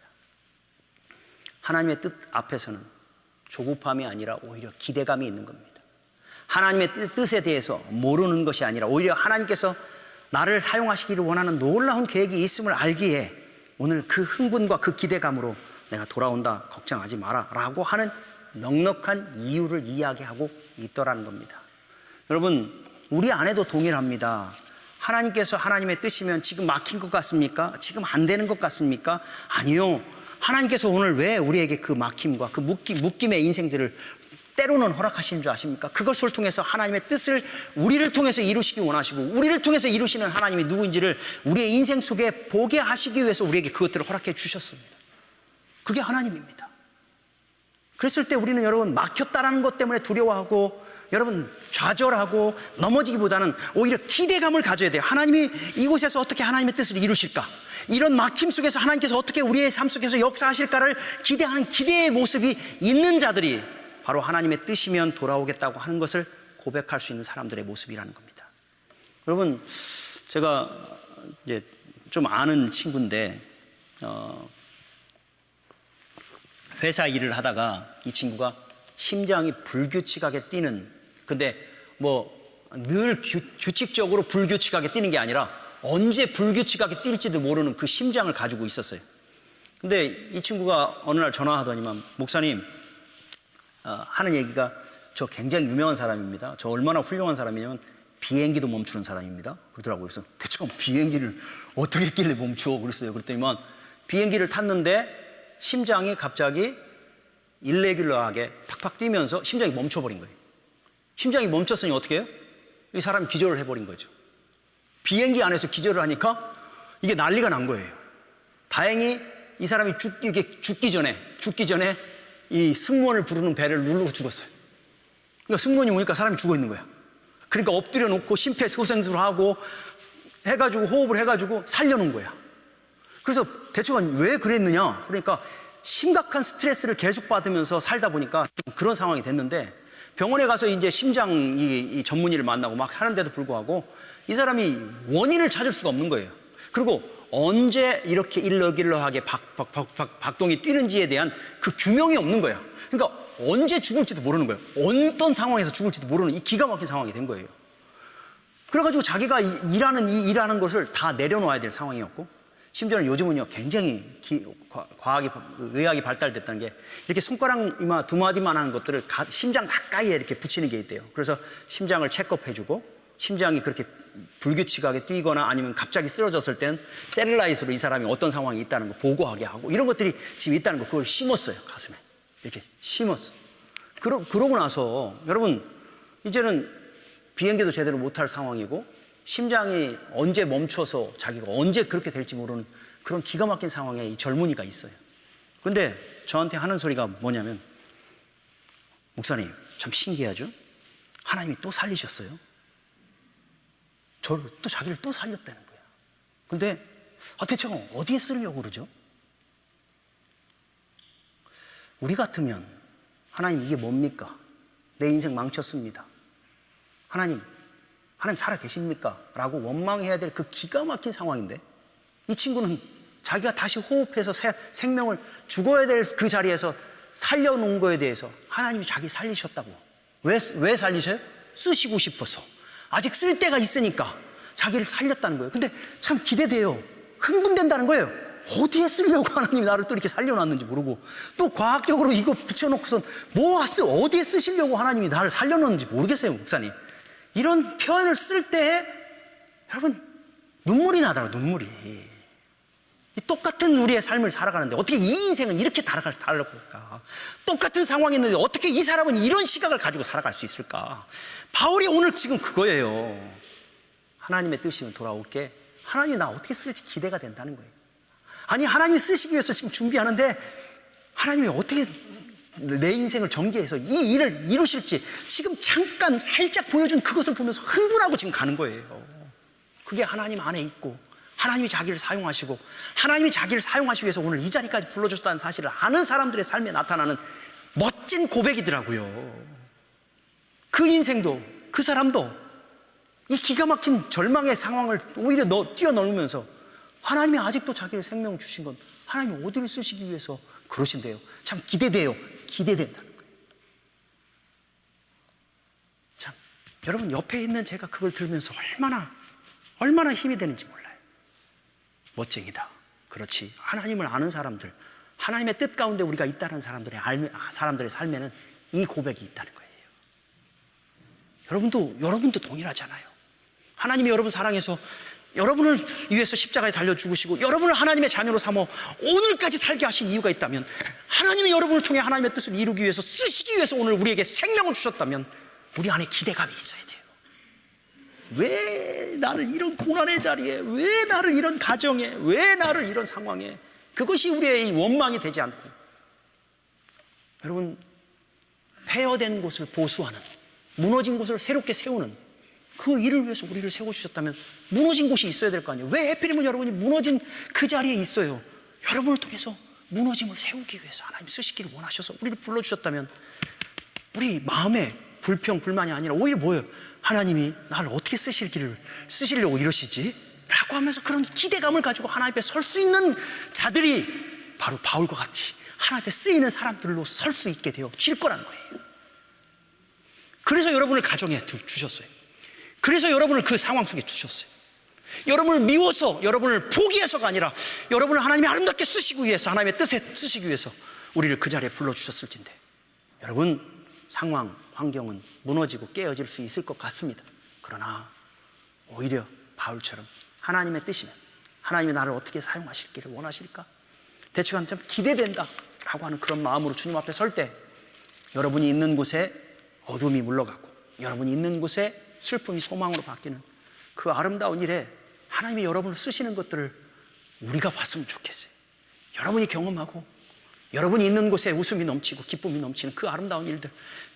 하나님의 뜻 앞에서는 조급함이 아니라 오히려 기대감이 있는 겁니다. 하나님의 뜻에 대해서 모르는 것이 아니라 오히려 하나님께서 나를 사용하시기를 원하는 놀라운 계획이 있음을 알기에 오늘 그 흥분과 그 기대감으로 내가 돌아온다, 걱정하지 마라 라고 하는 넉넉한 이유를 이야기하고 있더라는 겁니다. 여러분 우리 안에도 동일합니다. 하나님께서 하나님의 뜻이면 지금 막힌 것 같습니까? 지금 안 되는 것 같습니까? 아니요. 하나님께서 오늘 왜 우리에게 그 막힘과 그 묶임의 인생들을 때로는 허락하시는 줄 아십니까? 그것을 통해서 하나님의 뜻을 우리를 통해서 이루시기 원하시고 우리를 통해서 이루시는 하나님이 누구인지를 우리의 인생 속에 보게 하시기 위해서 우리에게 그것들을 허락해 주셨습니다. 그게 하나님입니다. 그랬을 때 우리는 여러분 막혔다라는 것 때문에 두려워하고 여러분 좌절하고 넘어지기보다는 오히려 기대감을 가져야 돼요. 하나님이 이곳에서 어떻게 하나님의 뜻을 이루실까? 이런 막힘 속에서 하나님께서 어떻게 우리의 삶 속에서 역사하실까를 기대하는 기대의 모습이 있는 자들이 바로 하나님의 뜻이면 돌아오겠다고 하는 것을 고백할 수 있는 사람들의 모습이라는 겁니다. 여러분 제가 이제 좀 아는 친구인데 회사 일을 하다가 이 친구가 심장이 불규칙하게 뛰는, 근데 뭐 늘 규칙적으로 불규칙하게 뛰는 게 아니라 언제 불규칙하게 뛸지도 모르는 그 심장을 가지고 있었어요. 근데 이 친구가 어느 날 전화하더니만 목사님 하는 얘기가 저 굉장히 유명한 사람입니다. 저 얼마나 훌륭한 사람이냐면 비행기도 멈추는 사람입니다. 그러더라고요. 그래서 대체 비행기를 어떻게 했길래 멈춰 그랬어요. 그랬더니만 비행기를 탔는데 심장이 갑자기 일레귤러하게 팍팍 뛰면서 심장이 멈춰버린 거예요. 심장이 멈췄으니 어떻게 해요? 이 사람이 기절을 해버린 거죠. 비행기 안에서 기절을 하니까 이게 난리가 난 거예요. 다행히 이 사람이 죽기 전에 이 승무원을 부르는 배를 누르고 죽었어요. 그러니까 승무원이 오니까 사람이 죽어 있는 거야. 그러니까 엎드려 놓고 심폐소생술을 하고 해가지고 호흡을 해가지고 살려놓은 거야. 그래서 대충 왜 그랬느냐? 그러니까 심각한 스트레스를 계속 받으면서 살다 보니까 그런 상황이 됐는데, 병원에 가서 이제 심장 이 전문의를 만나고 막 하는데도 불구하고 이 사람이 원인을 찾을 수가 없는 거예요. 그리고 언제 이렇게 일러길러하게 박동이 뛰는지에 대한 그 규명이 없는 거예요. 그러니까 언제 죽을지도 모르는 거예요. 어떤 상황에서 죽을지도 모르는 이 기가 막힌 상황이 된 거예요. 그래가지고 자기가 일하는 것을 다 내려놓아야 될 상황이었고, 심지어는 요즘은요 굉장히 의학이 발달됐다는 게, 이렇게 손가락 이마 두 마디만한 것들을 심장 가까이에 이렇게 붙이는 게 있대요. 그래서 심장을 체크업해주고, 심장이 그렇게 불규칙하게 뛰거나 아니면 갑자기 쓰러졌을 때는 셀룰라이트로 이 사람이 어떤 상황이 있다는 거 보고하게 하고, 이런 것들이 지금 있다는 거, 그걸 심었어요. 가슴에 이렇게 심었어. 그러고 나서 여러분, 이제는 비행기도 제대로 못할 상황이고, 심장이 언제 멈춰서 자기가 언제 그렇게 될지 모르는 그런 기가 막힌 상황에 이 젊은이가 있어요. 근데 저한테 하는 소리가 뭐냐면, 목사님 참 신기하죠? 하나님이 또 살리셨어요. 저를 또, 자기를 또 살렸다는 거야. 근데 대체 어디에 쓰려고 그러죠? 우리 같으면, 하나님 이게 뭡니까? 내 인생 망쳤습니다. 하나님 살아 계십니까? 라고 원망해야 될 그 기가 막힌 상황인데, 이 친구는 자기가 다시 호흡해서 생명을 죽어야 될 그 자리에서 살려놓은 거에 대해서 하나님이 자기 살리셨다고. 왜 살리셔요? 쓰시고 싶어서, 아직 쓸 때가 있으니까 자기를 살렸다는 거예요. 근데 참 기대돼요. 흥분된다는 거예요. 어디에 쓰려고 하나님이 나를 또 이렇게 살려놨는지 모르고, 또 과학적으로 이거 붙여놓고선 어디에 쓰시려고 하나님이 나를 살려놨는지 모르겠어요, 목사님. 이런 표현을 쓸 때 여러분 눈물이 나더라고요. 눈물이. 똑같은 우리의 삶을 살아가는데 어떻게 이 인생은 이렇게 달라고 할까? 똑같은 상황이 있는데 어떻게 이 사람은 이런 시각을 가지고 살아갈 수 있을까? 바울이 오늘 지금 그거예요. 하나님의 뜻이면 돌아올게. 하나님이 나 어떻게 쓸지 기대가 된다는 거예요. 아니, 하나님이 쓰시기 위해서 지금 준비하는데 하나님이 어떻게 내 인생을 전개해서 이 일을 이루실지 지금 잠깐 살짝 보여준 그것을 보면서 흥분하고 지금 가는 거예요. 그게 하나님 안에 있고, 하나님이 자기를 사용하시고, 하나님이 자기를 사용하시기 위해서 오늘 이 자리까지 불러주셨다는 사실을 아는 사람들의 삶에 나타나는 멋진 고백이더라고요. 그 인생도, 그 사람도 이 기가 막힌 절망의 상황을 오히려 뛰어넘으면서 하나님이 아직도 자기를 생명 주신 건 하나님이 어디를 쓰시기 위해서 그러신대요. 참 기대된다는 거예요. 참, 여러분 옆에 있는 제가 그걸 들으면서 얼마나 힘이 되는지 몰라요. 멋쟁이다. 그렇지. 하나님을 아는 사람들, 하나님의 뜻 가운데 우리가 있다는 사람들의 삶에는 이 고백이 있다는 거예요. 여러분도 동일하잖아요. 하나님이 여러분 사랑해서 여러분을 위해서 십자가에 달려 죽으시고 여러분을 하나님의 자녀로 삼아 오늘까지 살게 하신 이유가 있다면, 하나님이 여러분을 통해 하나님의 뜻을 이루기 위해서, 쓰시기 위해서 오늘 우리에게 생명을 주셨다면 우리 안에 기대감이 있어야 돼요. 왜 나를 이런 고난의 자리에, 왜 나를 이런 가정에, 왜 나를 이런 상황에, 그것이 우리의 이 원망이 되지 않고, 여러분 폐허된 곳을 보수하는, 무너진 곳을 새롭게 세우는 그 일을 위해서 우리를 세워주셨다면 무너진 곳이 있어야 될 거 아니에요. 왜 하필이면 여러분이 무너진 그 자리에 있어요? 여러분을 통해서 무너짐을 세우기 위해서 하나님 쓰시기를 원하셔서 우리를 불러주셨다면, 우리 마음에 불평, 불만이 아니라 오히려 뭐예요? 하나님이 나를 어떻게 쓰시려고 이러시지? 라고 하면서 그런 기대감을 가지고 하나님 앞에 설 수 있는 자들이 바로 바울과 같이 하나님 앞에 쓰이는 사람들로 설 수 있게 되어질 거라는 거예요. 그래서 여러분을 가정에 주셨어요. 그래서 여러분을 그 상황 속에 주셨어요. 여러분을 미워서, 여러분을 포기해서가 아니라 여러분을 하나님이 아름답게 쓰시기 위해서, 하나님의 뜻에 쓰시기 위해서 우리를 그 자리에 불러주셨을진데, 여러분 상황, 환경은 무너지고 깨어질 수 있을 것 같습니다. 그러나 오히려 바울처럼 하나님의 뜻이면 하나님이 나를 어떻게 사용하실기를 원하실까? 대충 참 기대된다 라고 하는 그런 마음으로 주님 앞에 설 때, 여러분이 있는 곳에 어둠이 물러가고 여러분이 있는 곳에 슬픔이 소망으로 바뀌는 그 아름다운 일에 하나님이 여러분을 쓰시는 것들을 우리가 봤으면 좋겠어요. 여러분이 경험하고 여러분이 있는 곳에 웃음이 넘치고 기쁨이 넘치는 그 아름다운 일들,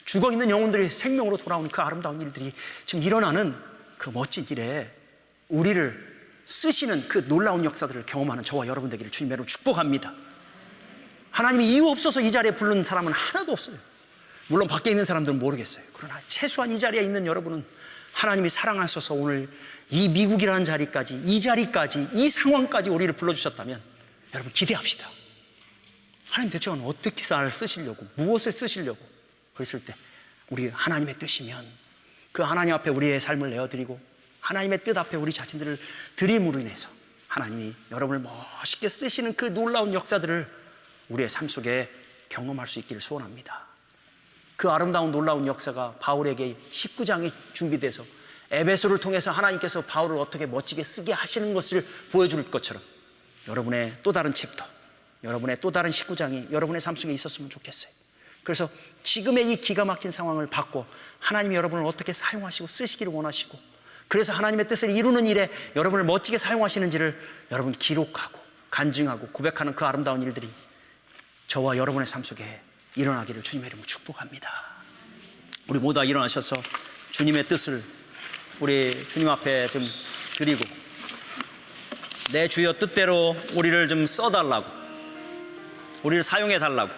죽어있는 영혼들이 생명으로 돌아오는 그 아름다운 일들이 지금 일어나는 그 멋진 일에 우리를 쓰시는 그 놀라운 역사들을 경험하는 저와 여러분 되기를 주님의 이름으로 축복합니다. 하나님이 이유 없어서 이 자리에 부른 사람은 하나도 없어요. 물론 밖에 있는 사람들은 모르겠어요. 그러나 최소한 이 자리에 있는 여러분은 하나님이 사랑하셔서 오늘 이 미국이라는 자리까지, 이 자리까지, 이 상황까지 우리를 불러주셨다면 여러분 기대합시다. 하나님 대체 어떻게 나를 쓰시려고, 무엇을 쓰시려고 그랬을 때 우리 하나님의 뜻이면 그 하나님 앞에 우리의 삶을 내어드리고 하나님의 뜻 앞에 우리 자신들을 드림으로 인해서 하나님이 여러분을 멋있게 쓰시는 그 놀라운 역사들을 우리의 삶 속에 경험할 수 있기를 소원합니다. 그 아름다운 놀라운 역사가 바울에게 19장이 준비돼서 에베소를 통해서 하나님께서 바울을 어떻게 멋지게 쓰게 하시는 것을 보여줄 것처럼 여러분의 또 다른 챕터, 여러분의 또 다른 19장이 여러분의 삶 속에 있었으면 좋겠어요. 그래서 지금의 이 기가 막힌 상황을 받고 하나님이 여러분을 어떻게 사용하시고 쓰시기를 원하시고, 그래서 하나님의 뜻을 이루는 일에 여러분을 멋지게 사용하시는지를 여러분 기록하고 간증하고 고백하는 그 아름다운 일들이 저와 여러분의 삶 속에 일어나기를 주님의 이름으로 축복합니다. 우리 모두 다 일어나셔서 주님의 뜻을 우리 주님 앞에 좀 드리고, 내 주여 뜻대로 우리를 좀 써달라고, 우리를 사용해 달라고,